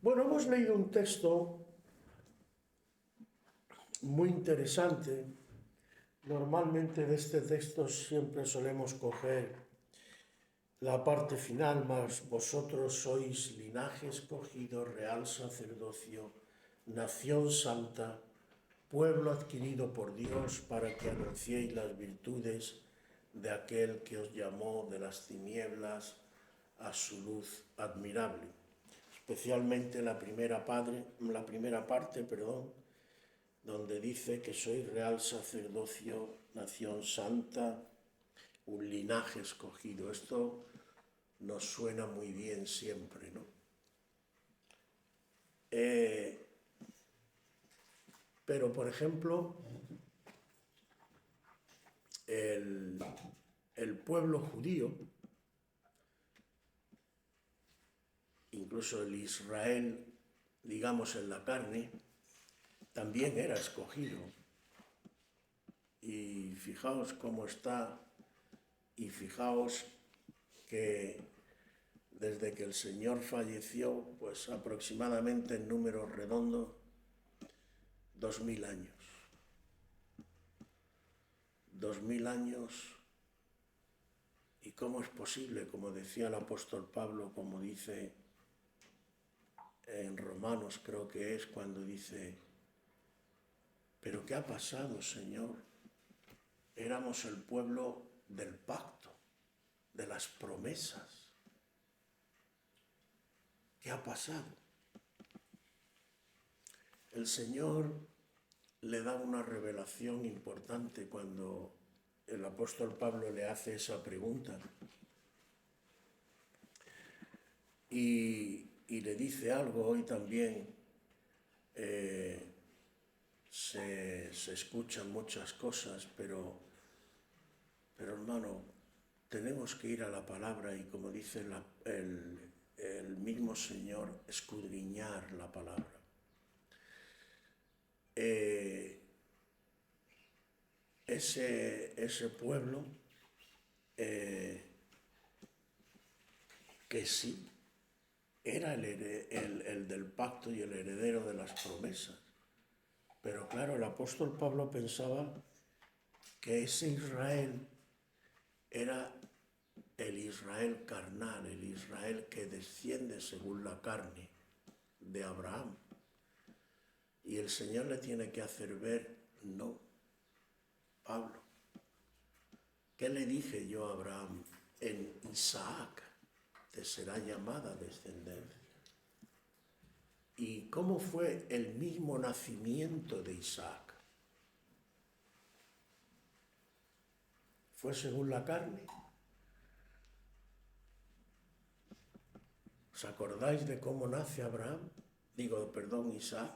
Bueno, hemos leído un texto muy interesante. Normalmente de este texto siempre solemos coger la parte final, mas vosotros sois linaje escogido, real sacerdocio, nación santa, pueblo adquirido por Dios para que anunciéis las virtudes de aquel que os llamó de las tinieblas a su luz admirable. Especialmente la primera parte, donde dice que sois real sacerdocio, nación santa, un linaje escogido. Esto nos suena muy bien siempre, ¿no? Pero, por ejemplo, el pueblo judío, incluso el Israel, digamos en la carne, también era escogido. Y fijaos cómo está, y fijaos que desde que el Señor falleció, pues aproximadamente en número redondo, 2000 años. 2000 años. ¿Y cómo es posible? Como decía el apóstol Pablo, como dice en Romanos, creo que es cuando dice: ¿pero qué ha pasado, Señor? Éramos el pueblo del pacto, de las promesas. ¿Qué ha pasado? El Señor le da una revelación importante cuando el apóstol Pablo le hace esa pregunta y le dice algo. Hoy también se escuchan muchas cosas, pero hermano, tenemos que ir a la palabra y, como dice el mismo Señor, escudriñar la palabra. Ese pueblo que sí era el del pacto y el heredero de las promesas. Pero claro, el apóstol Pablo pensaba que ese Israel era el Israel carnal, el Israel que desciende según la carne de Abraham. Y el Señor le tiene que hacer ver: no, Pablo, ¿qué le dije yo a Abraham? En Isaac te será llamada descendencia. ¿Y cómo fue el mismo nacimiento de Isaac? ¿Fue según la carne? ¿Os acordáis de cómo nace Abraham? Isaac.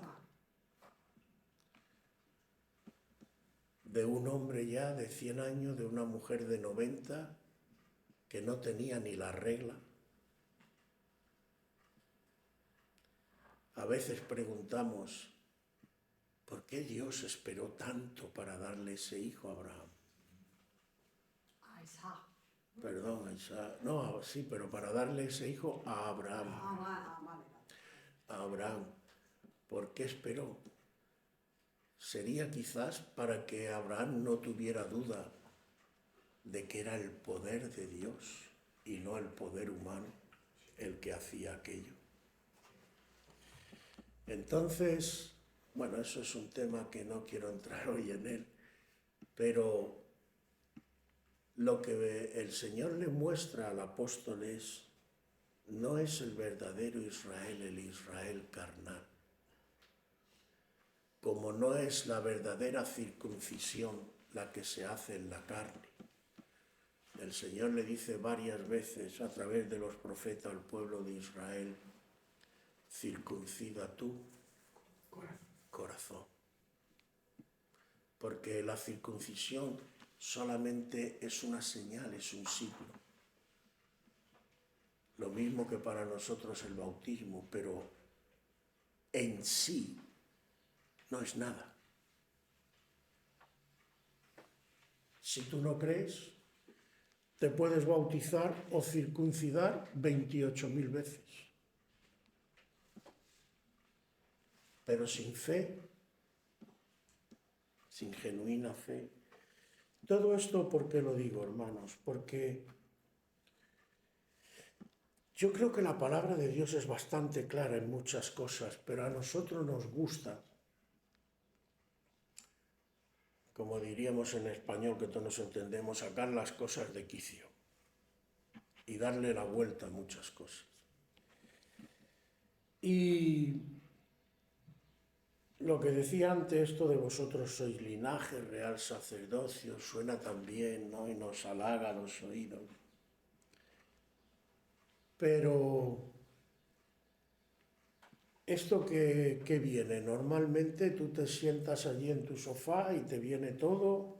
De un hombre ya de 100 años, de una mujer de 90, que no tenía ni la regla. A veces preguntamos: ¿por qué Dios esperó tanto para darle ese hijo a Abraham? A Isaac. A Isaac. No, sí, pero para darle ese hijo a Abraham. Vale. A Abraham. ¿Por qué esperó? Sería quizás para que Abraham no tuviera duda de que era el poder de Dios y no el poder humano el que hacía aquello. Entonces, bueno, eso es un tema que no quiero entrar hoy en él, pero lo que el Señor le muestra al apóstol no es el verdadero Israel, el Israel carnal, como no es la verdadera circuncisión la que se hace en la carne. El Señor le dice varias veces a través de los profetas al pueblo de Israel: circuncida tu corazón. Porque la circuncisión solamente es una señal, es un signo. Lo mismo que para nosotros el bautismo, pero en sí no es nada. Si tú no crees, te puedes bautizar o circuncidar 28.000 veces. pero sin fe, sin genuina fe. Todo esto, ¿por qué lo digo, hermanos? Porque yo creo que la palabra de Dios es bastante clara en muchas cosas, pero a nosotros nos gusta, como diríamos en español, que todos nos entendemos, sacar las cosas de quicio y darle la vuelta a muchas cosas. Y lo que decía antes, esto de vosotros sois linaje, real sacerdocio, suena tan bien, ¿no? Y nos halaga los oídos. Pero esto que viene, normalmente tú te sientas allí en tu sofá y te viene todo,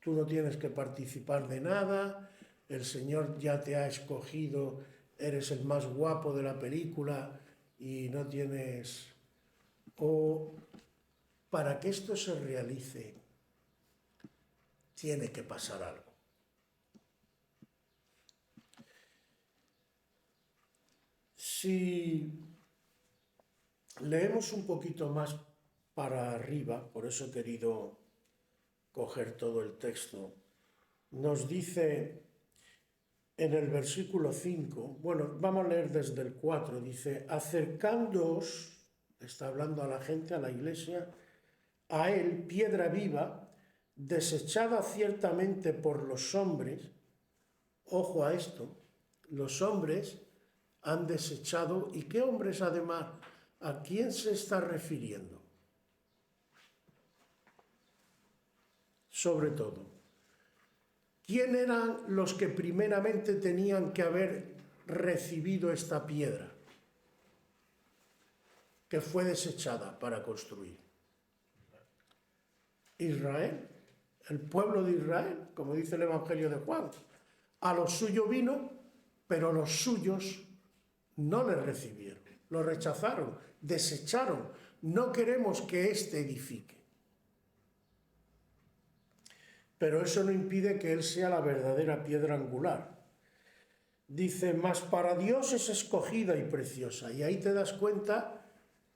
tú no tienes que participar de nada, el Señor ya te ha escogido, eres el más guapo de la película y no tienes... O para que esto se realice, tiene que pasar algo. Si leemos un poquito más para arriba, por eso he querido coger todo el texto, nos dice en el versículo 5, bueno, vamos a leer desde el 4, dice, acercándoos, está hablando a la gente, a la iglesia, a él, piedra viva, desechada ciertamente por los hombres, ojo a esto, los hombres han desechado, ¿y qué hombres además? ¿A quién se está refiriendo? Sobre todo, ¿quién eran los que primeramente tenían que haber recibido esta piedra que fue desechada para construir? Israel, el pueblo de Israel, como dice el Evangelio de Juan. A lo suyo vino, pero los suyos no le recibieron, lo rechazaron, desecharon. No queremos que éste edifique. Pero eso no impide que él sea la verdadera piedra angular. Dice, mas para Dios es escogida y preciosa. Y ahí te das cuenta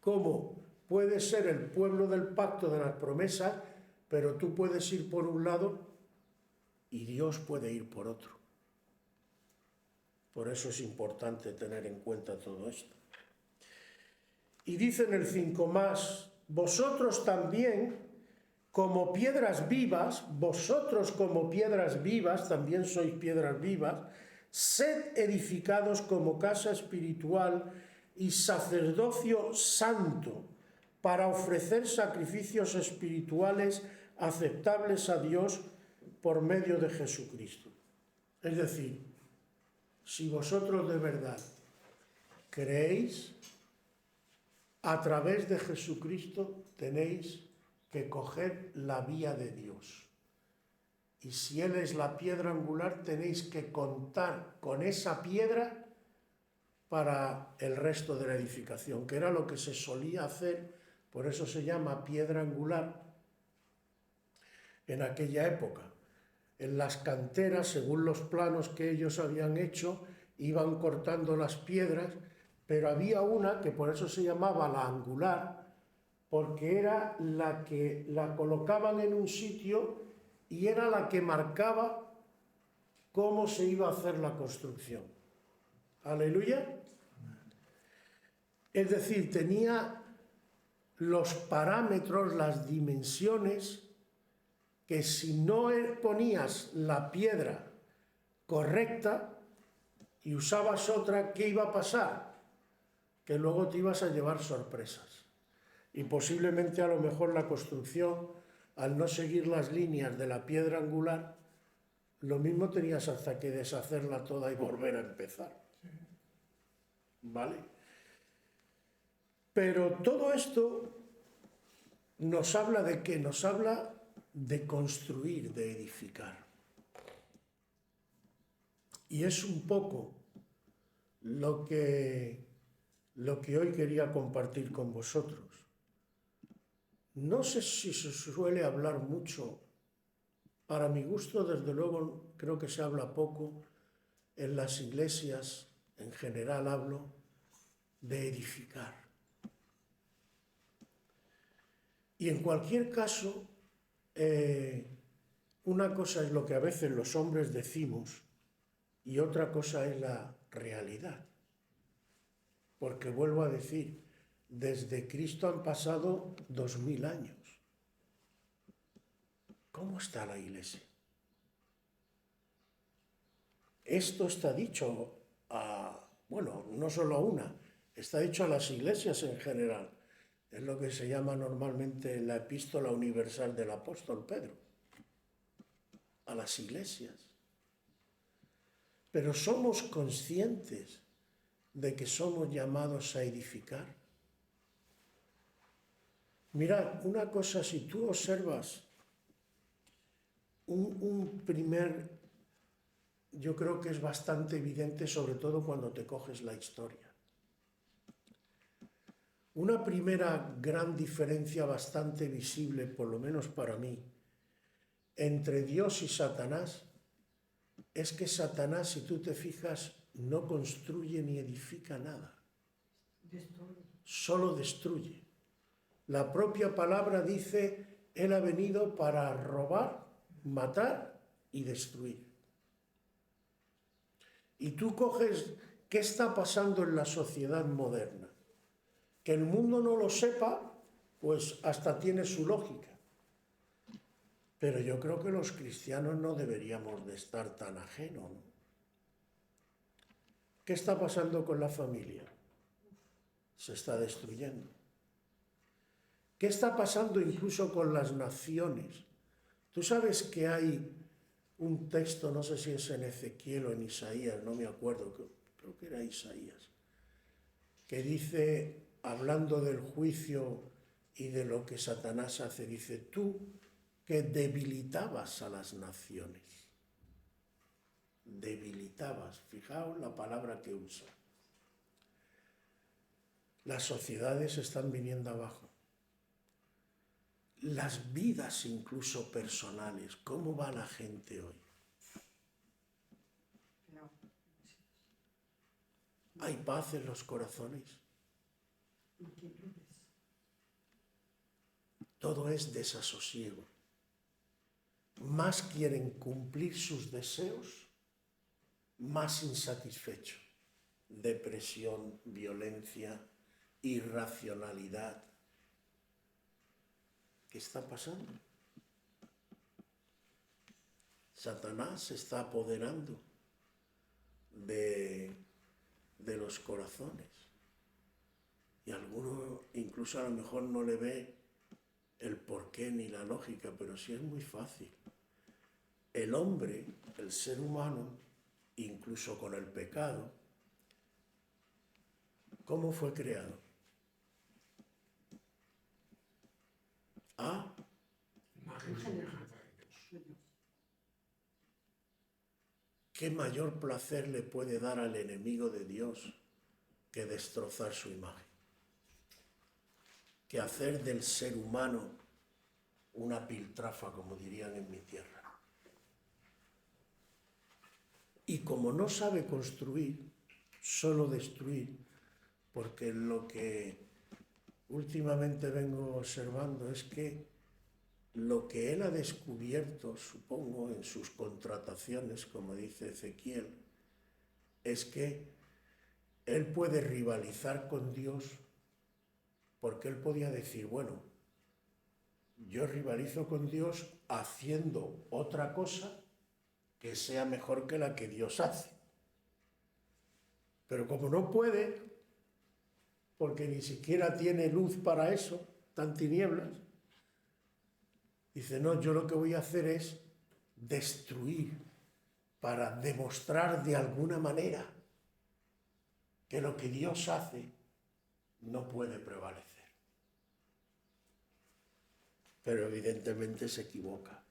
cómo puede ser el pueblo del pacto de las promesas, pero tú puedes ir por un lado y Dios puede ir por otro. Por eso es importante tener en cuenta todo esto. Y dice en el 5 más, vosotros también, como piedras vivas, vosotros como piedras vivas, también sois piedras vivas, sed edificados como casa espiritual y sacerdocio santo, para ofrecer sacrificios espirituales aceptables a Dios por medio de Jesucristo. Es decir, si vosotros de verdad creéis, a través de Jesucristo tenéis que coger la vía de Dios. Y si Él es la piedra angular, tenéis que contar con esa piedra para el resto de la edificación, que era lo que se solía hacer, por eso se llama piedra angular en aquella época. En las canteras, según los planos que ellos habían hecho, iban cortando las piedras, pero había una que por eso se llamaba la angular, porque era la que la colocaban en un sitio y era la que marcaba cómo se iba a hacer la construcción. Aleluya. Es decir, tenía los parámetros, las dimensiones, que si no ponías la piedra correcta y usabas otra, ¿qué iba a pasar? Que luego te ibas a llevar sorpresas. Y posiblemente a lo mejor la construcción, al no seguir las líneas de la piedra angular, lo mismo tenías hasta que deshacerla toda y volver a empezar. ¿Vale? Pero todo esto nos habla de qué? Nos habla de construir, de edificar. Y es un poco lo que hoy quería compartir con vosotros. No sé si se suele hablar mucho, para mi gusto desde luego creo que se habla poco en las iglesias, en general hablo, de edificar. Y en cualquier caso, una cosa es lo que a veces los hombres decimos y otra cosa es la realidad. Porque vuelvo a decir, desde Cristo han pasado 2000 años. ¿Cómo está la Iglesia? Esto está dicho no solo a una, está dicho a las iglesias en general. Es lo que se llama normalmente la epístola universal del apóstol Pedro. A las iglesias. Pero somos conscientes de que somos llamados a edificar. Mirad, una cosa, si tú observas un primer, yo creo que es bastante evidente, sobre todo cuando te coges la historia. Una primera gran diferencia bastante visible, por lo menos para mí, entre Dios y Satanás, es que Satanás, si tú te fijas, no construye ni edifica nada. Solo destruye. La propia palabra dice, Él ha venido para robar, matar y destruir. Y tú coges, ¿qué está pasando en la sociedad moderna? Que el mundo no lo sepa, pues hasta tiene su lógica. Pero yo creo que los cristianos no deberíamos de estar tan ajenos, ¿no? ¿Qué está pasando con la familia? Se está destruyendo. ¿Qué está pasando incluso con las naciones? Tú sabes que hay un texto, no sé si es en Ezequiel o en Isaías, no me acuerdo, creo que era Isaías, que dice, hablando del juicio y de lo que Satanás hace, dice, tú que debilitabas a las naciones. Debilitabas, fijaos la palabra que usa. Las sociedades están viniendo abajo. Las vidas incluso personales, ¿cómo va la gente hoy? ¿Hay paz en los corazones? Todo es desasosiego. Más quieren cumplir sus deseos, más insatisfecho. Depresión, violencia, irracionalidad. ¿Qué está pasando? Satanás se está apoderando de los corazones. Y alguno incluso a lo mejor no le ve el porqué ni la lógica, pero sí es muy fácil. El hombre, el ser humano, incluso con el pecado, ¿cómo fue creado? ¿Ah? Imagen y semejanza de Dios. ¿Qué mayor placer le puede dar al enemigo de Dios que destrozar su imagen? Que hacer del ser humano una piltrafa, como dirían en mi tierra. Y como no sabe construir, solo destruir, porque lo que últimamente vengo observando es que lo que él ha descubierto, supongo, en sus contrataciones, como dice Ezequiel, es que él puede rivalizar con Dios, porque él podía decir, bueno, yo rivalizo con Dios haciendo otra cosa que sea mejor que la que Dios hace. Pero como no puede, porque ni siquiera tiene luz para eso, tan tinieblas, dice, no, yo lo que voy a hacer es destruir para demostrar de alguna manera que lo que Dios hace no puede prevalecer. Pero evidentemente se equivoca.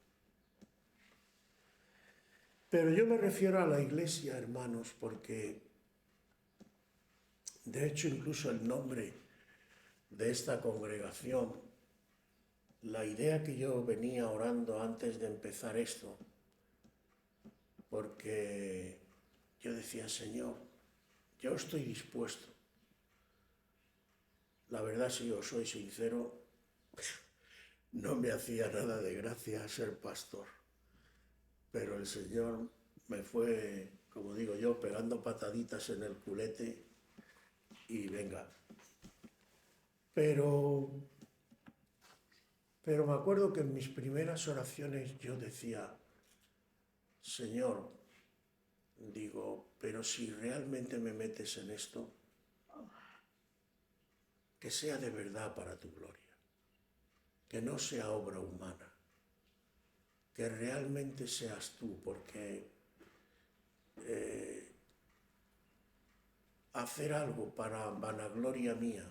Pero yo me refiero a la Iglesia, hermanos, porque de hecho incluso el nombre de esta congregación, la idea que yo venía orando antes de empezar esto, porque yo decía, Señor, yo estoy dispuesto. La verdad, si os soy sincero, no me hacía nada de gracia ser pastor, pero el Señor me fue, como digo yo, pegando pataditas en el culete y venga. Pero me acuerdo que en mis primeras oraciones yo decía, Señor, digo, pero si realmente me metes en esto, que sea de verdad para tu gloria, que no sea obra humana, que realmente seas tú, porque hacer algo para vanagloria mía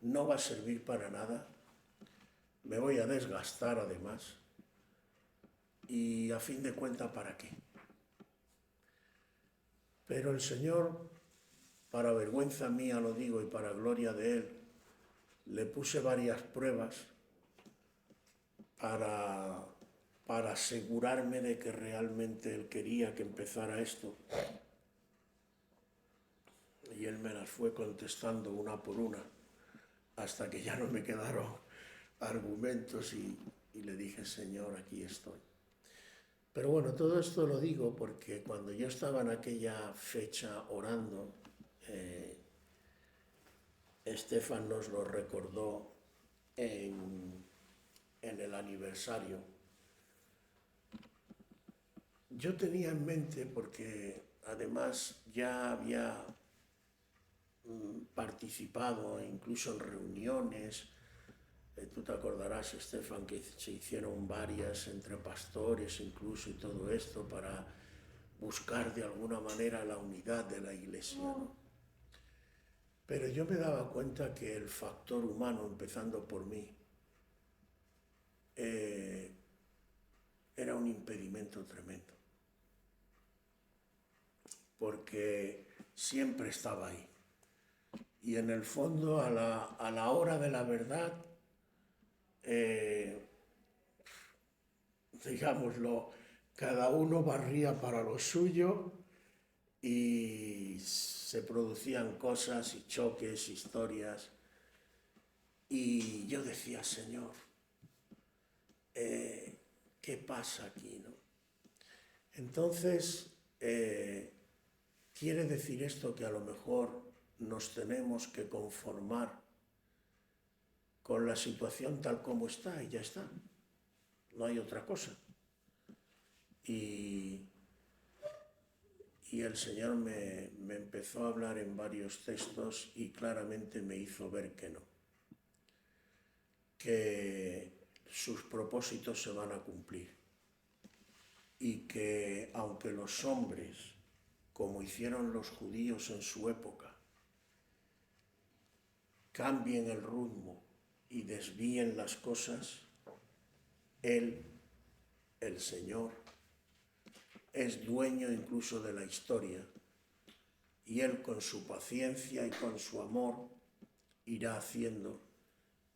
no va a servir para nada, me voy a desgastar además, y a fin de cuentas, ¿para qué? Pero el Señor, para vergüenza mía lo digo y para gloria de Él, le puse varias pruebas para asegurarme de que realmente Él quería que empezara esto. Y Él me las fue contestando una por una, hasta que ya no me quedaron argumentos y le dije, Señor, aquí estoy. Pero bueno, todo esto lo digo porque cuando yo estaba en aquella fecha orando, Estefan nos lo recordó en el aniversario. Yo tenía en mente, porque además ya había participado incluso en reuniones, tú te acordarás, Estefan, que se hicieron varias entre pastores incluso y todo esto para buscar de alguna manera la unidad de la iglesia, ¿no? Pero yo me daba cuenta que el factor humano, empezando por mí, era un impedimento tremendo, porque siempre estaba ahí. Y en el fondo, a la hora de la verdad, digámoslo, cada uno barría para lo suyo y se producían cosas y choques, historias. Y yo decía, Señor, ¿qué pasa aquí, no? Entonces, quiere decir esto que a lo mejor nos tenemos que conformar con la situación tal como está y ya está. No hay otra cosa. Y el Señor me empezó a hablar en varios textos y claramente me hizo ver que no. Que sus propósitos se van a cumplir. Y que aunque los hombres, como hicieron los judíos en su época, cambien el rumbo y desvíen las cosas, Él, el Señor, es dueño incluso de la historia y Él con su paciencia y con su amor irá haciendo,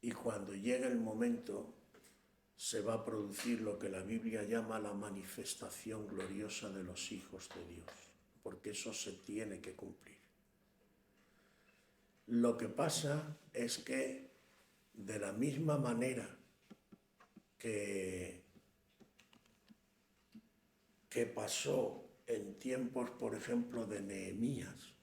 y cuando llegue el momento se va a producir lo que la Biblia llama la manifestación gloriosa de los hijos de Dios, porque eso se tiene que cumplir. Lo que pasa es que de la misma manera que pasó en tiempos, por ejemplo, de Nehemías.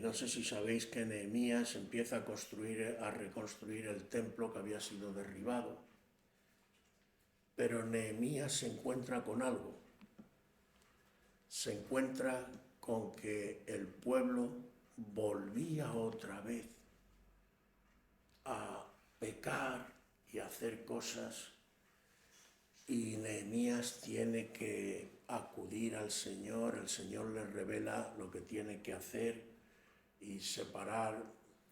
No sé si sabéis que Nehemías empieza a reconstruir el templo que había sido derribado, pero Nehemías se encuentra con algo. Se encuentra con que el pueblo volvía otra vez a pecar y a hacer cosas. Y Nehemías tiene que acudir al Señor, el Señor le revela lo que tiene que hacer y separar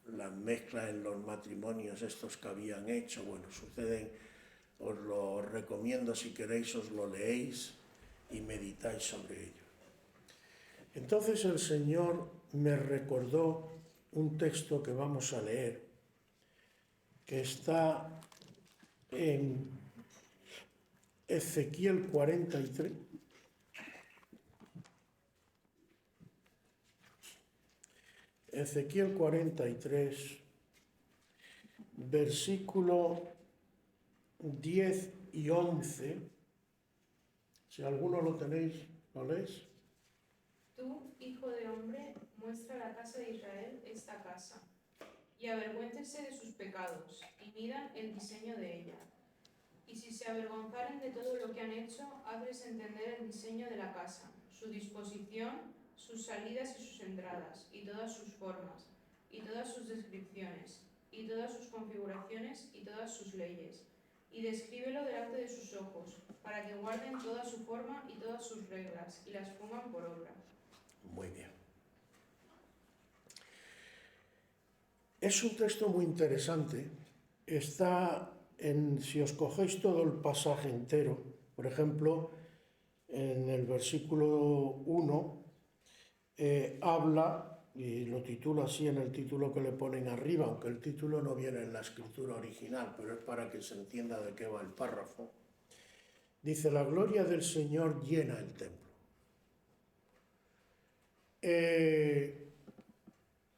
las mezclas en los matrimonios estos que habían hecho. Bueno, suceden, os lo recomiendo si queréis, os lo leéis y meditáis sobre ello. Entonces el Señor me recordó un texto que vamos a leer, que está en Ezequiel 43, Ezequiel 43, versículo 10 y 11. Si alguno lo tenéis, ¿lo lees? Tú, hijo de hombre, muestra a la casa de Israel esta casa, y avergüéncense de sus pecados, y midan el diseño de ella. Y si se avergonzaren de todo lo que han hecho, hazles entender el diseño de la casa, su disposición, sus salidas y sus entradas, y todas sus formas, y todas sus descripciones, y todas sus configuraciones, y todas sus leyes. Y descríbelo delante de sus ojos, para que guarden toda su forma y todas sus reglas, y las pongan por obra. Muy bien. Es un texto muy interesante. Está si os cogéis todo el pasaje entero, por ejemplo, en el versículo 1, habla, y lo titula así en el título que le ponen arriba, aunque el título no viene en la escritura original, pero es para que se entienda de qué va el párrafo. Dice: la gloria del Señor llena el templo.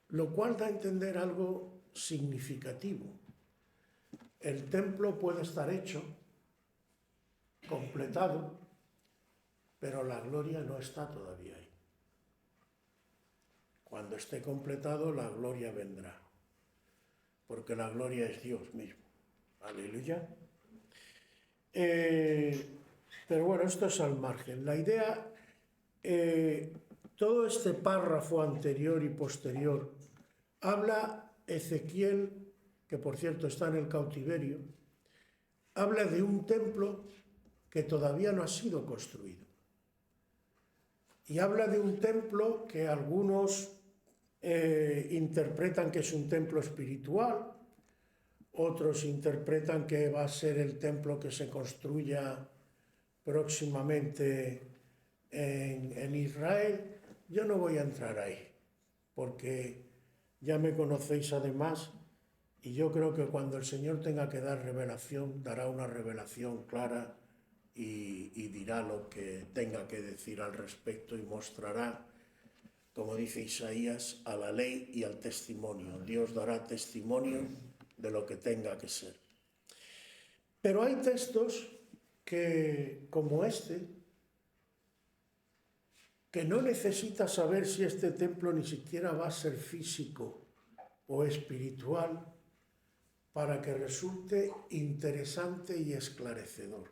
Lo cual da a entender algo significativo. El templo puede estar hecho, completado, pero la gloria no está todavía ahí. Cuando esté completado, la gloria vendrá, porque la gloria es Dios mismo. Aleluya. Pero bueno, esto es al margen. La idea, todo este párrafo anterior y posterior, habla Ezequiel, que por cierto está en el cautiverio, habla de un templo que todavía no ha sido construido. Y habla de un templo que algunos interpretan que es un templo espiritual, otros interpretan que va a ser el templo que se construya próximamente en Israel. Yo no voy a entrar ahí, porque ya me conocéis además, y yo creo que cuando el Señor tenga que dar revelación, dará una revelación clara y dirá lo que tenga que decir al respecto y mostrará, como dice Isaías, a la ley y al testimonio. Dios dará testimonio de lo que tenga que ser. Pero hay textos que, como este, que no necesita saber si este templo ni siquiera va a ser físico o espiritual para que resulte interesante y esclarecedor.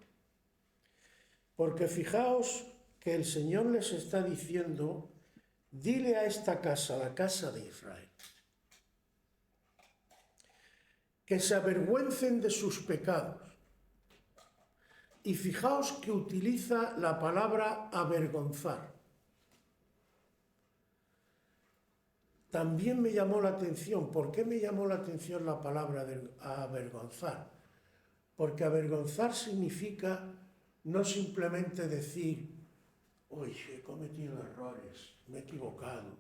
Porque fijaos que el Señor les está diciendo: dile a esta casa, la casa de Israel, que se avergüencen de sus pecados. Y fijaos que utiliza la palabra avergonzar. También me llamó la atención. ¿Por qué me llamó la atención la palabra avergonzar? Porque avergonzar significa no simplemente decir: oye, he cometido errores, me he equivocado,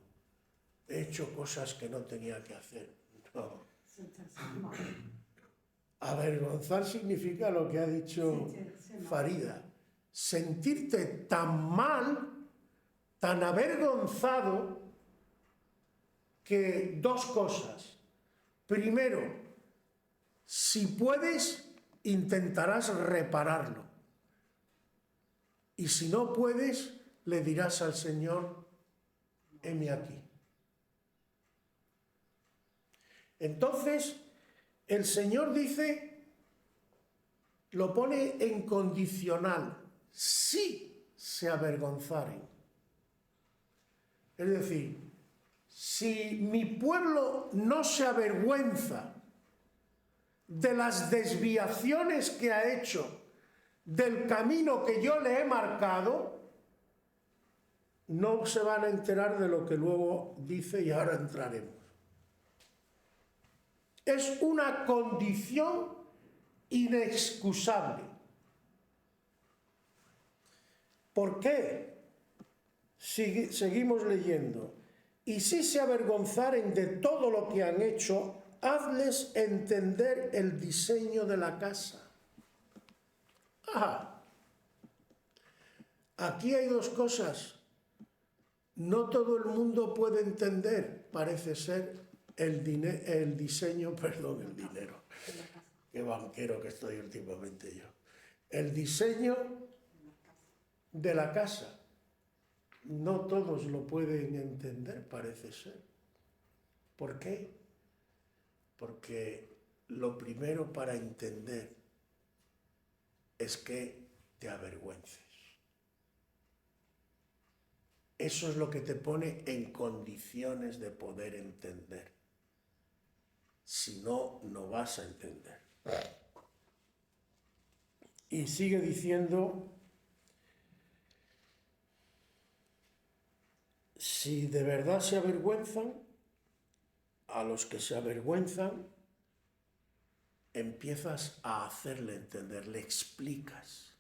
he hecho cosas que no tenía que hacer. No. Avergonzar significa lo que ha dicho Farida: sentirte tan mal, tan avergonzado, que dos cosas. Primero, si puedes, intentarás repararlo. Y si no puedes, le dirás al Señor: heme aquí. Entonces, el Señor dice, lo pone en condicional: si se avergonzaren. Es decir, si mi pueblo no se avergüenza de las desviaciones que ha hecho del camino que yo le he marcado, no se van a enterar de lo que luego dice, y ahora entraremos. Es una condición inexcusable. ¿Por qué? Seguimos leyendo. Y si se avergonzaren de todo lo que han hecho, hazles entender el diseño de la casa. Aquí hay dos cosas. No todo el mundo puede entender, parece ser, el diseño, perdón, el dinero. de la casa, Qué banquero que estoy últimamente yo. El diseño de la casa. de la casa. No todos lo pueden entender, parece ser. ¿Por qué? Porque lo primero para entender es que te avergüences. Eso es lo que te pone en condiciones de poder entender. Si no, no vas a entender. Y sigue diciendo, si de verdad se avergüenzan, a los que se avergüenzan, empiezas a hacerle entender, le explicas.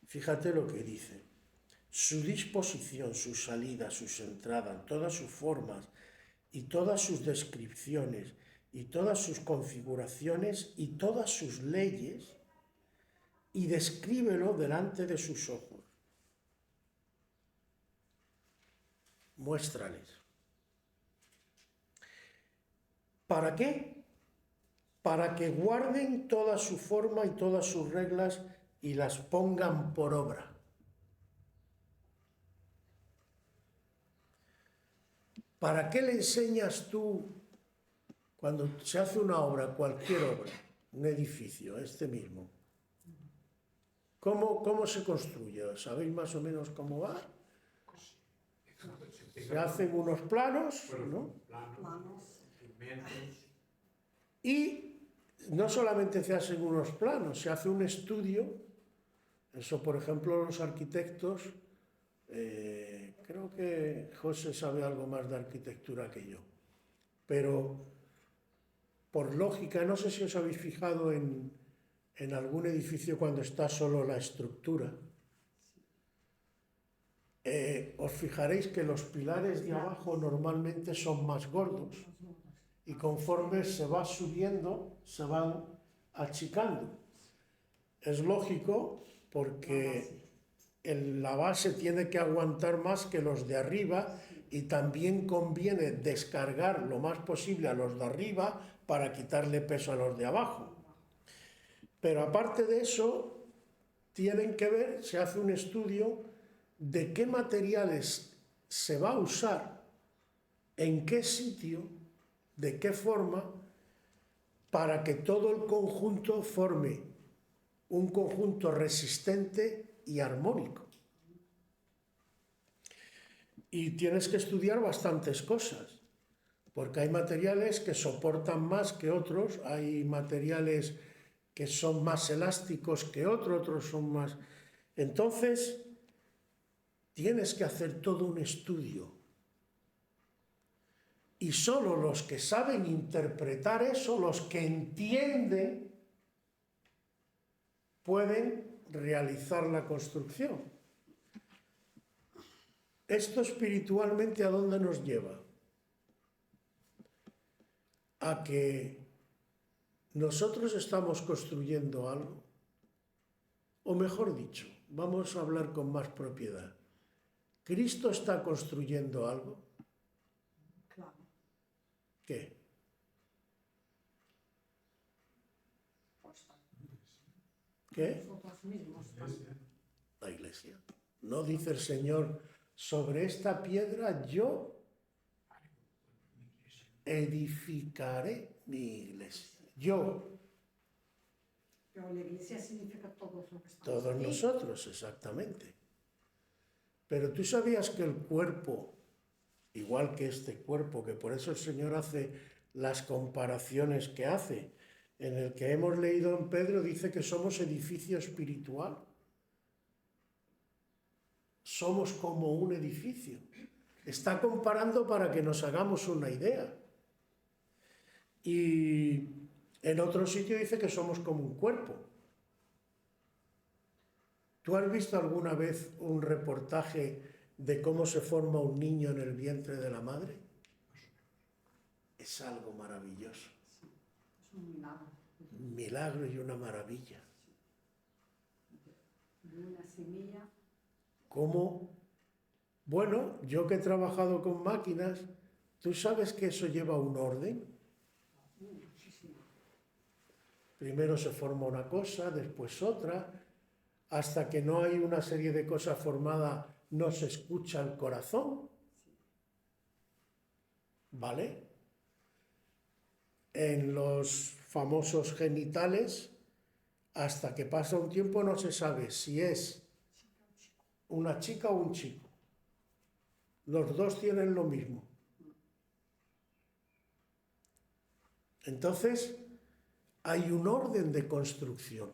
Fíjate lo que dice. Su disposición, su salida, sus entradas, todas sus formas y todas sus descripciones y todas sus configuraciones y todas sus leyes, y descríbelo delante de sus ojos. Muéstrales. ¿Para qué? Para que guarden toda su forma y todas sus reglas y las pongan por obra. ¿Para qué le enseñas tú, cuando se hace una obra, cualquier obra, un edificio, este mismo? ¿Cómo se construye? ¿Sabéis más o menos cómo va? Se hacen unos planos, ¿no? Planos. Inventos. Y no solamente se hacen unos planos, se hace un estudio. Eso, por ejemplo, los arquitectos, creo que José sabe algo más de arquitectura que yo, pero por lógica, no sé si os habéis fijado en algún edificio cuando está solo la estructura, os fijaréis que los pilares de abajo normalmente son más gordos y conforme se va subiendo se van achicando. Es lógico porque la base tiene que aguantar más que los de arriba y también conviene descargar lo más posible a los de arriba para quitarle peso a los de abajo. Pero aparte de eso, tienen que ver, se hace un estudio de qué materiales se va a usar, en qué sitio, de qué forma, para que todo el conjunto forme un conjunto resistente y armónico. Y tienes que estudiar bastantes cosas, porque hay materiales que soportan más que otros, hay materiales que son más elásticos que otros son más... Entonces, tienes que hacer todo un estudio. Y solo los que saben interpretar eso, los que entienden, pueden realizar la construcción. Esto espiritualmente, ¿a dónde nos lleva? A que nosotros estamos construyendo algo, o mejor dicho, vamos a hablar con más propiedad. ¿Cristo está construyendo algo? Claro. ¿Qué? Pues ¿Qué? nosotros mismos también. La iglesia. ¿No dice el Señor, sobre esta piedra yo edificaré mi iglesia? Yo. Pero la iglesia significa todos los que estamos Todos aquí. nosotros, exactamente. Pero tú sabías que el cuerpo, igual que este cuerpo, que por eso el Señor hace las comparaciones que hace, en el que hemos leído en Pedro, dice que somos edificio espiritual. Somos como un edificio. Está comparando para que nos hagamos una idea. Y en otro sitio dice que somos como un cuerpo. ¿Tú has visto alguna vez un reportaje de cómo se forma un niño en el vientre de la madre? Es algo maravilloso. Es un milagro. Un milagro y una maravilla. De una semilla. ¿Cómo? Bueno, yo que he trabajado con máquinas, ¿Tú sabes que eso lleva un orden? Muchísimo. Primero se forma una cosa, después otra, hasta que no hay una serie de cosas formadas, no se escucha el corazón. ¿Vale? En los famosos genitales, hasta que pasa un tiempo no se sabe si es una chica o un chico. Los dos tienen lo mismo. Entonces, hay un orden de construcción.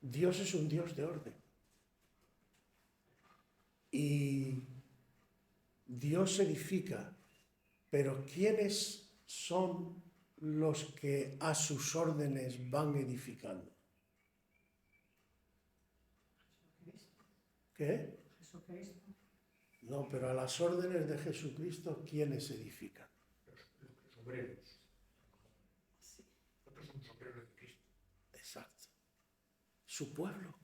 Dios es un Dios de orden. Y Dios edifica, pero ¿quiénes son los que a sus órdenes van edificando? Jesucristo. ¿Qué? Jesucristo. No, pero a las órdenes de Jesucristo, ¿quiénes edifican? Los obreros. Sí. Nosotros somos obreros de Cristo. Exacto. Su pueblo.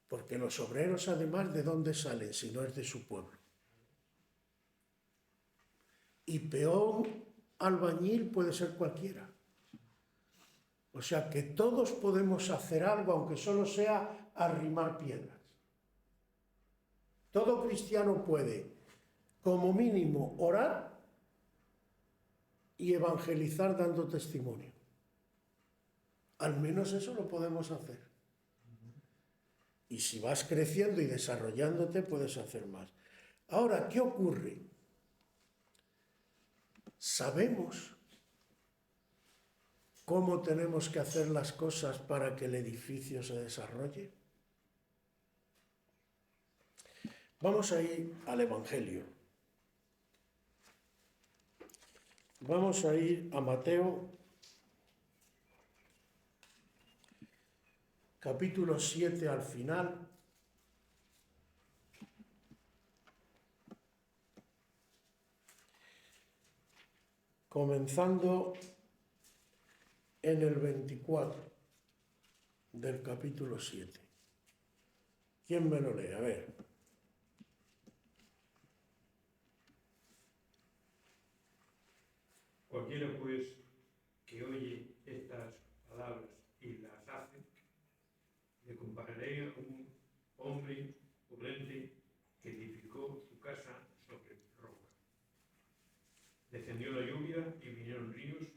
Porque los obreros, además, ¿de dónde salen si no es de su pueblo? Y peor albañil puede ser cualquiera. O sea que todos podemos hacer algo, aunque solo sea arrimar piedras. Todo cristiano puede, como mínimo, orar y evangelizar dando testimonio. Al menos eso lo podemos hacer. Y si vas creciendo y desarrollándote, puedes hacer más. Ahora, ¿qué ocurre? ¿Sabemos cómo tenemos que hacer las cosas para que el edificio se desarrolle? Vamos a ir al Evangelio. Vamos a ir a Mateo, capítulo 7 al final. Comenzando en el 24 del capítulo 7. ¿Quién me lo lee? A ver. Cualquiera, pues, que oye estas palabras y las hace, le compararé a un hombre prudente que edificó su casa sobre roca. Descendió la lluvia y vinieron ríos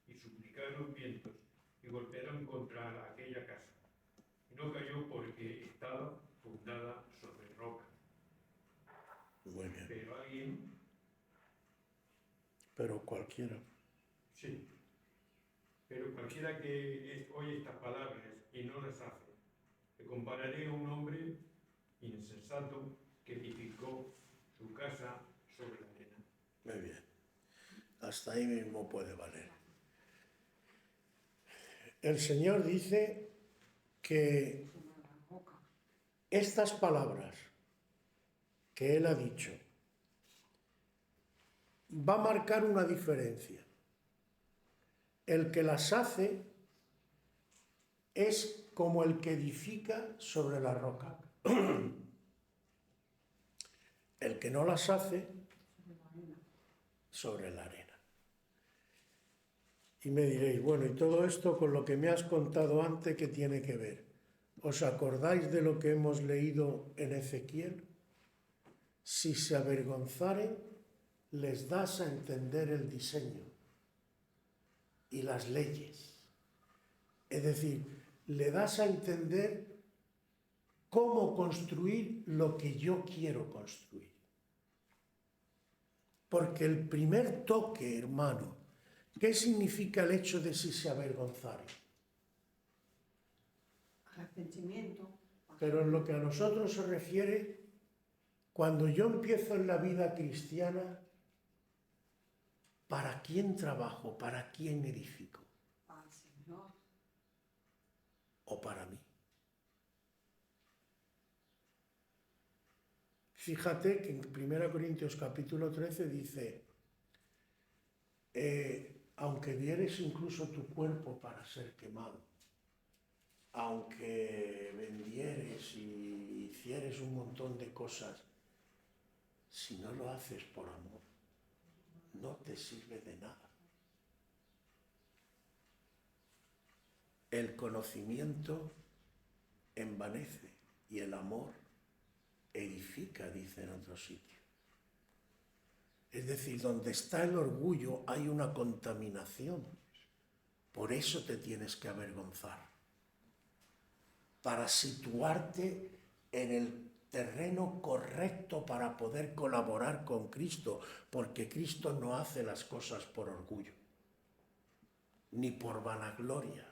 y suplicaron vientos y golpearon contra aquella casa. Y no cayó porque estaba fundada sobre roca. Muy bien. Pero alguien, Pero cualquiera. sí, pero cualquiera que oye estas palabras y no las hace, le compararé a un hombre insensato que edificó su casa sobre la arena. Muy bien. Hasta ahí mismo puede valer. El Señor dice que Sobre la roca. estas palabras que Él ha dicho va a marcar una diferencia. El que las hace es como el que edifica sobre la roca. El que no las hace Sobre la arena. sobre la arena. Y me diréis, bueno, ¿y todo esto con lo que me has contado antes qué tiene que ver? ¿Os acordáis de lo que hemos leído en Ezequiel? Si se avergonzaren, les das a entender el diseño y las leyes. Es decir, le das a entender cómo construir lo que yo quiero construir. Porque el primer toque, hermano, ¿qué significa el hecho de si se avergonzaren? Arrepentimiento. Pero en lo que a nosotros se refiere, cuando yo empiezo en la vida cristiana, ¿para quién trabajo? ¿Para quién edifico? Para el Señor. ¿O para mí? Fíjate que en 1 Corintios capítulo 13 dice, aunque dieres incluso tu cuerpo para ser quemado, aunque vendieres y hicieres un montón de cosas si no lo haces por amor, no te sirve de nada. El conocimiento envanece y el amor edifica, dice en otro sitio. Es decir, donde está el orgullo hay una contaminación. Por eso te tienes que avergonzar. Para situarte en el terreno correcto para poder colaborar con Cristo, porque Cristo no hace las cosas por orgullo, ni por vanagloria.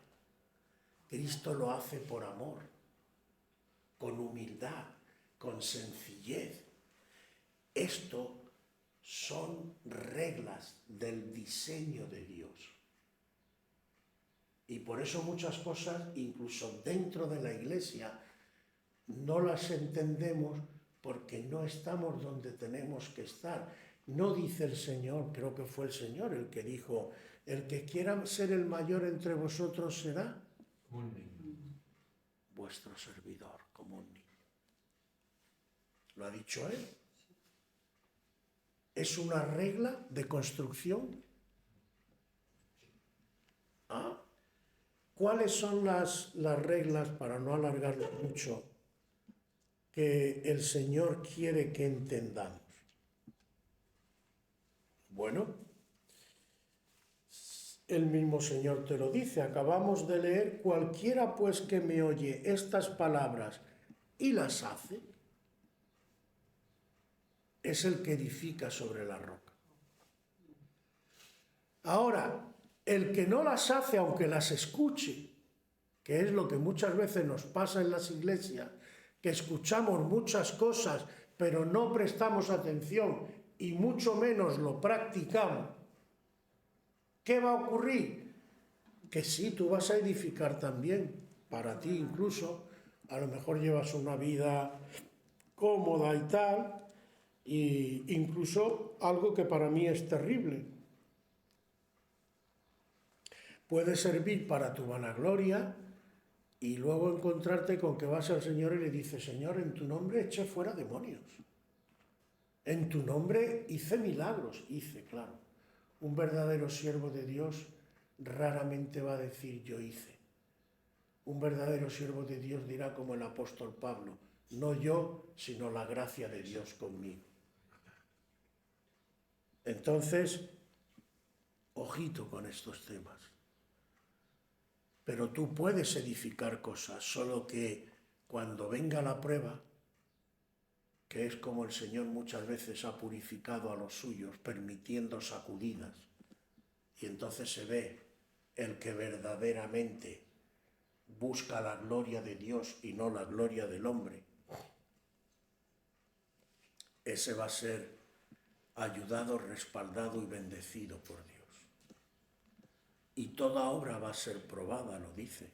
Cristo lo hace por amor, con humildad, con sencillez. Esto son reglas del diseño de Dios. Y por eso muchas cosas, incluso dentro de la Iglesia, no las entendemos porque no estamos donde tenemos que estar. No dice el Señor, creo que fue el Señor el que dijo, el que quiera ser el mayor entre vosotros será Un niño. vuestro servidor, como un niño. ¿Lo ha dicho él? ¿Es una regla de construcción? ¿Ah? ¿Cuáles son las reglas, para no alargarlo mucho, que el Señor quiere que entendamos? Bueno, el mismo Señor te lo dice, acabamos de leer, cualquiera pues que me oye estas palabras y las hace, es el que edifica sobre la roca. Ahora, el que no las hace, aunque las escuche, que es lo que muchas veces nos pasa en las iglesias, que escuchamos muchas cosas, pero no prestamos atención y mucho menos lo practicamos, ¿qué va a ocurrir? Que sí, tú vas a edificar también, para ti incluso, a lo mejor llevas una vida cómoda y tal, e incluso algo que para mí es terrible. Puede servir para tu vanagloria y luego encontrarte con que vas al Señor y le dices, Señor, en tu nombre eché fuera demonios. En tu nombre hice milagros. Hice, claro. Un verdadero siervo de Dios raramente va a decir yo hice. Un verdadero siervo de Dios dirá como el apóstol Pablo, no yo, sino la gracia de Dios conmigo. Entonces, ojito con estos temas. Pero tú puedes edificar cosas, solo que cuando venga la prueba, que es como el Señor muchas veces ha purificado a los suyos, permitiendo sacudidas, y entonces se ve el que verdaderamente busca la gloria de Dios y no la gloria del hombre, ese va a ser ayudado, respaldado y bendecido por Dios. Y toda obra va a ser probada, lo dice.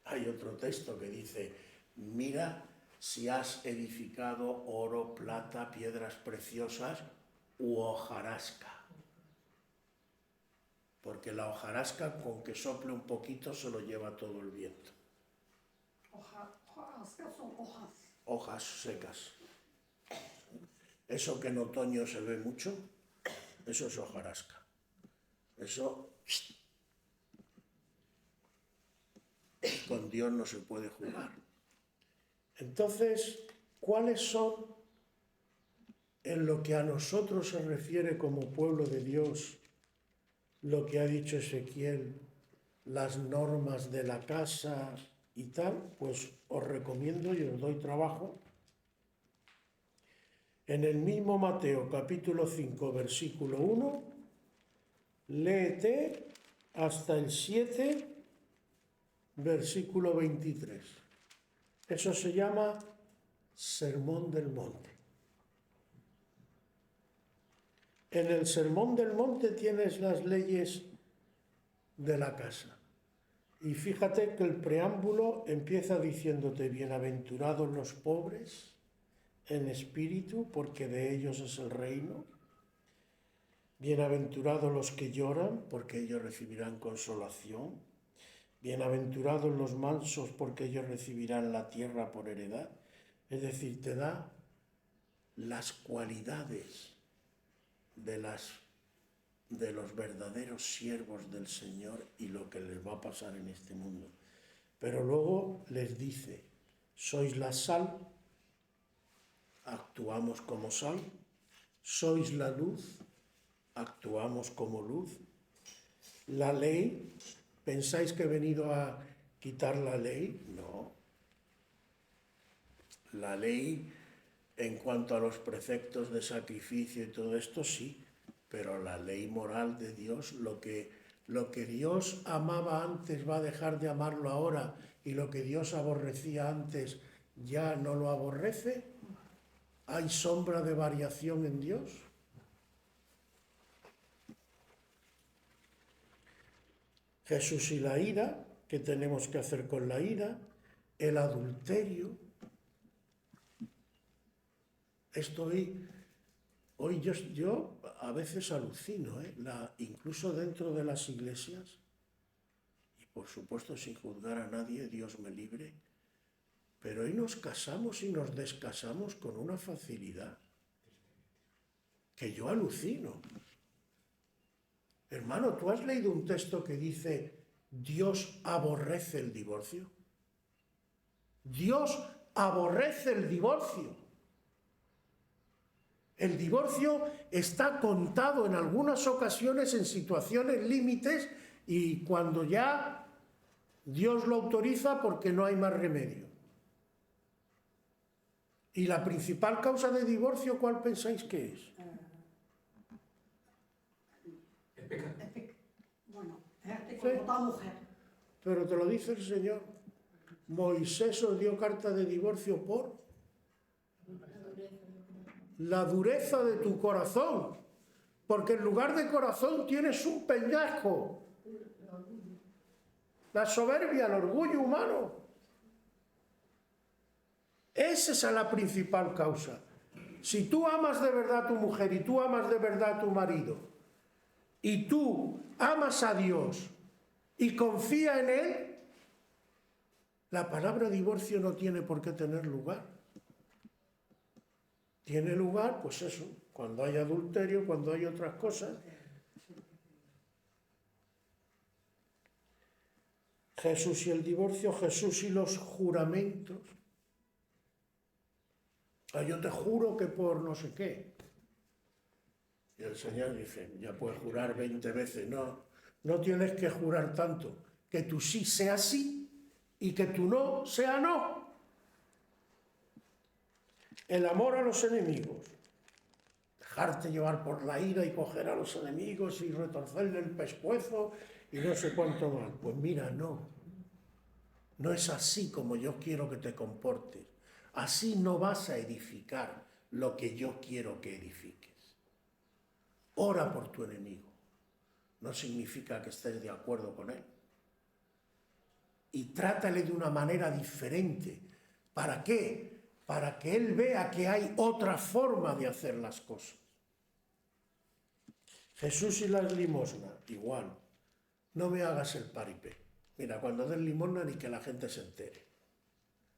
Hay otro texto que dice, mira si has edificado oro, plata, piedras preciosas u hojarasca. Porque la hojarasca, con que sople un poquito, se lo lleva todo el viento. Hojarascas son hojas. Hojas secas. Eso que en otoño se ve mucho, eso es hojarasca. Eso con Dios no se puede jugar. Entonces, ¿cuáles son, en lo que a nosotros se refiere como pueblo de Dios, lo que ha dicho Ezequiel, las normas de la casa y tal? Pues os recomiendo y os doy trabajo. En el mismo Mateo capítulo 5 versículo 1, léete hasta el 7 versículo 23. Eso se llama Sermón del Monte. En el Sermón del Monte tienes las leyes de la casa. Y fíjate que el preámbulo empieza diciéndote, bienaventurados los pobres en espíritu, porque de ellos es el reino. Bienaventurados los que lloran, porque ellos recibirán consolación. Bienaventurados los mansos, porque ellos recibirán la tierra por heredad. Es decir, te da las cualidades de los verdaderos siervos del Señor y lo que les va a pasar en este mundo. Pero luego les dice, sois la sal, actuamos como sal, sois la luz, actuamos como luz. La ley, ¿pensáis que he venido a quitar la ley? No. La ley, en cuanto a los preceptos de sacrificio y todo esto, sí, pero la ley moral de Dios, lo que Dios amaba antes va a dejar de amarlo ahora, y lo que Dios aborrecía antes ya no lo aborrece. ¿Hay sombra de variación en Dios? Jesús y la ira, ¿qué tenemos que hacer con la ira? El adulterio. Hoy yo a veces alucino, incluso dentro de las iglesias, y por supuesto sin juzgar a nadie, Dios me libre, pero hoy nos casamos y nos descasamos con una facilidad que yo alucino. Hermano, ¿tú has leído un texto que dice Dios aborrece el divorcio? Dios aborrece el divorcio. El divorcio está contado en algunas ocasiones en situaciones límites y cuando ya Dios lo autoriza porque no hay más remedio. ¿Y la principal causa de divorcio cuál pensáis que es? El pecado. Bueno, es como toda mujer. Pero te lo dice el Señor. Moisés os dio carta de divorcio por la dureza de tu corazón, porque en lugar de corazón tienes un peñasco, la soberbia, el orgullo humano. Esa es la principal causa. Si tú amas de verdad a tu mujer y tú amas de verdad a tu marido y tú amas a Dios y confía en Él, la palabra divorcio no tiene por qué tener lugar. Tiene lugar, pues eso, cuando hay adulterio, cuando hay otras cosas. Jesús y el divorcio, Jesús y los juramentos. Yo te juro que por no sé qué. Y el Señor dice, ya puedes jurar 20 veces. No tienes que jurar tanto. Que tu sí sea sí y que tu no sea no. El amor a los enemigos. Dejarte llevar por la ira y coger a los enemigos y retorcerle el pescuezo y no sé cuánto más. Pues mira, no. No es así como yo quiero que te comportes. Así no vas a edificar lo que yo quiero que edifiques. Ora por tu enemigo. No significa que estés de acuerdo con él. Y trátale de una manera diferente. ¿Para qué? Para que él vea que hay otra forma de hacer las cosas. Jesús y las limosnas, igual. No me hagas el paripé. Mira, cuando des limosna ni que la gente se entere.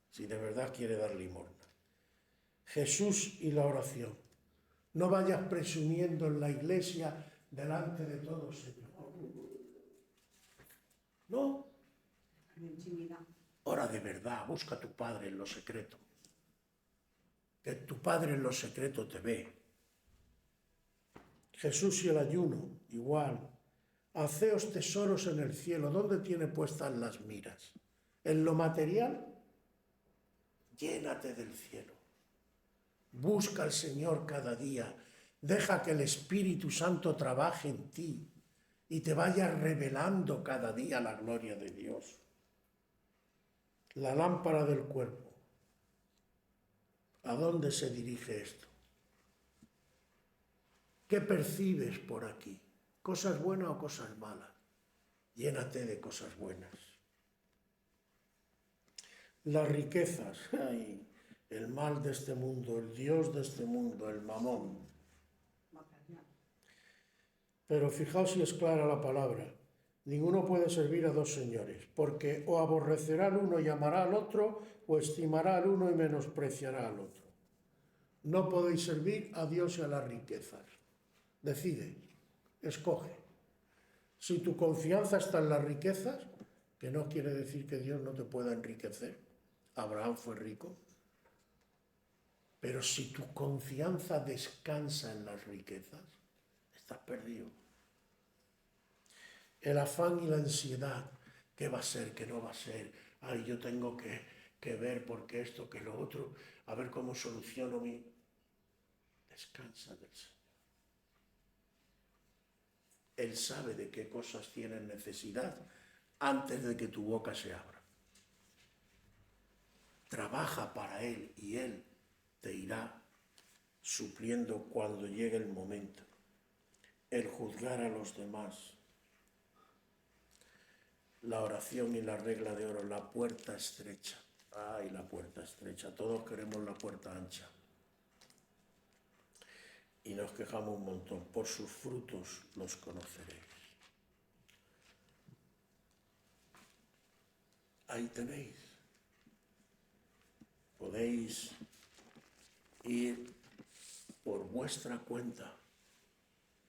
Si de verdad quiere dar limosna. Jesús y la oración. No vayas presumiendo en la iglesia delante de todos, Señor. No. En intimidad. Ora de verdad, busca a tu Padre en lo secreto. Que tu Padre en lo secreto te ve. Jesús y el ayuno, igual. Haceos tesoros en el cielo. ¿Dónde tiene puestas las miras? ¿En lo material? Llénate del cielo. Busca al Señor cada día. Deja que el Espíritu Santo trabaje en ti y te vaya revelando cada día la gloria de Dios. La lámpara del cuerpo. ¿A dónde se dirige esto? ¿Qué percibes por aquí? ¿Cosas buenas o cosas malas? Llénate de cosas buenas. Las riquezas, ay, el mal de este mundo, el Dios de este mundo, el mamón. Material. Pero fijaos si es clara la palabra. Ninguno puede servir a dos señores, porque o aborrecerá al uno y amará al otro, o estimará al uno y menospreciará al otro. No podéis servir a Dios y a las riquezas. Decide, escoge. Si tu confianza está en las riquezas, que no quiere decir que Dios no te pueda enriquecer. Abraham fue rico. Pero si tu confianza descansa en las riquezas, estás perdido. El afán y la ansiedad, ¿qué va a ser, qué no va a ser? Ay, yo tengo que ver por qué esto, que lo otro, a ver cómo soluciono mi... Descansa del Señor. Él sabe de qué cosas tienes necesidad antes de que tu boca se abra. Trabaja para Él y Él te irá supliendo cuando llegue el momento. El juzgar a los demás. La oración y la regla de oro, la puerta estrecha. Ay, la puerta estrecha. Todos queremos la puerta ancha. Y nos quejamos un montón. Por sus frutos los conoceréis. Ahí tenéis. Podéis ir por vuestra cuenta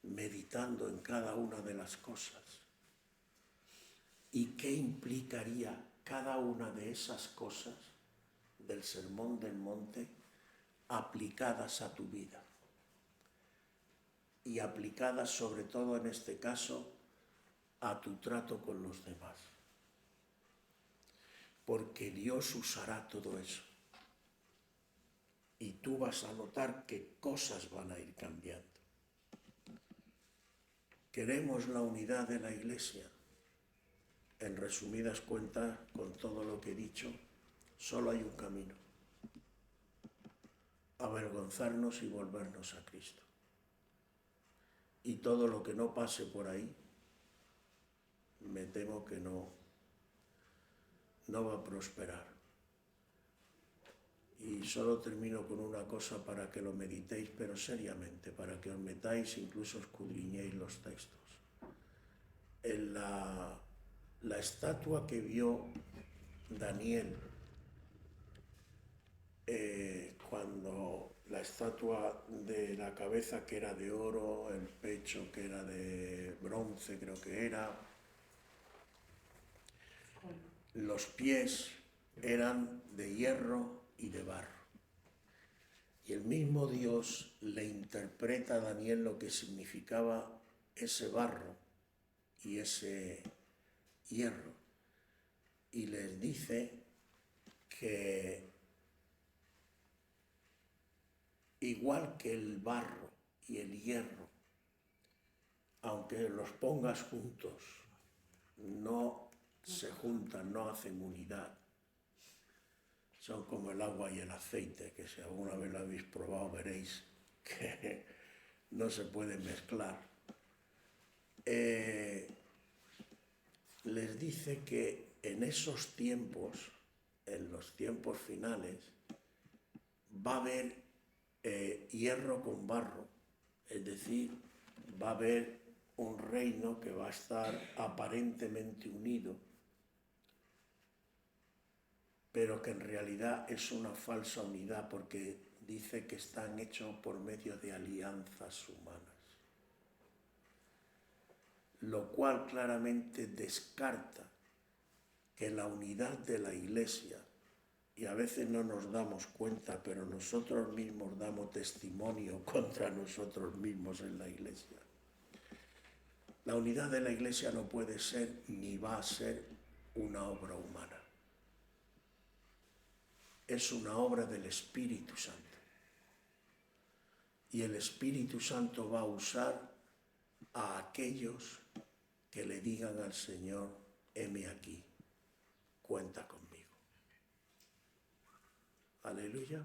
meditando en cada una de las cosas. ¿Y qué implicaría cada una de esas cosas del Sermón del Monte aplicadas a tu vida? Y aplicadas sobre todo en este caso a tu trato con los demás. Porque Dios usará todo eso. Y tú vas a notar que cosas van a ir cambiando. Queremos la unidad de la Iglesia. En resumidas cuentas, con todo lo que he dicho, solo hay un camino. Avergonzarnos y volvernos a Cristo. Y todo lo que no pase por ahí, me temo que no va a prosperar. Y solo termino con una cosa para que lo meditéis, pero seriamente, para que os metáis, incluso escudriñéis los textos. En la estatua que vio Daniel, cuando la estatua de la cabeza que era de oro, el pecho que era de bronce, creo que era, los pies eran de hierro y de barro. Y el mismo Dios le interpreta a Daniel lo que significaba ese barro y ese hierro. Y les dice que igual que el barro y el hierro, aunque los pongas juntos, no se juntan, no hacen unidad. Son como el agua y el aceite, que si alguna vez lo habéis probado veréis que no se pueden mezclar. Les dice que en esos tiempos, en los tiempos finales, va a haber hierro con barro, es decir, va a haber un reino que va a estar aparentemente unido, pero que en realidad es una falsa unidad porque dice que están hechos por medio de alianzas humanas. Lo cual claramente descarta que la unidad de la Iglesia, y a veces no nos damos cuenta, pero nosotros mismos damos testimonio contra nosotros mismos en la Iglesia. La unidad de la Iglesia no puede ser ni va a ser una obra humana. Es una obra del Espíritu Santo. Y el Espíritu Santo va a usar a aquellos que le digan al Señor, heme aquí, cuenta conmigo. Aleluya.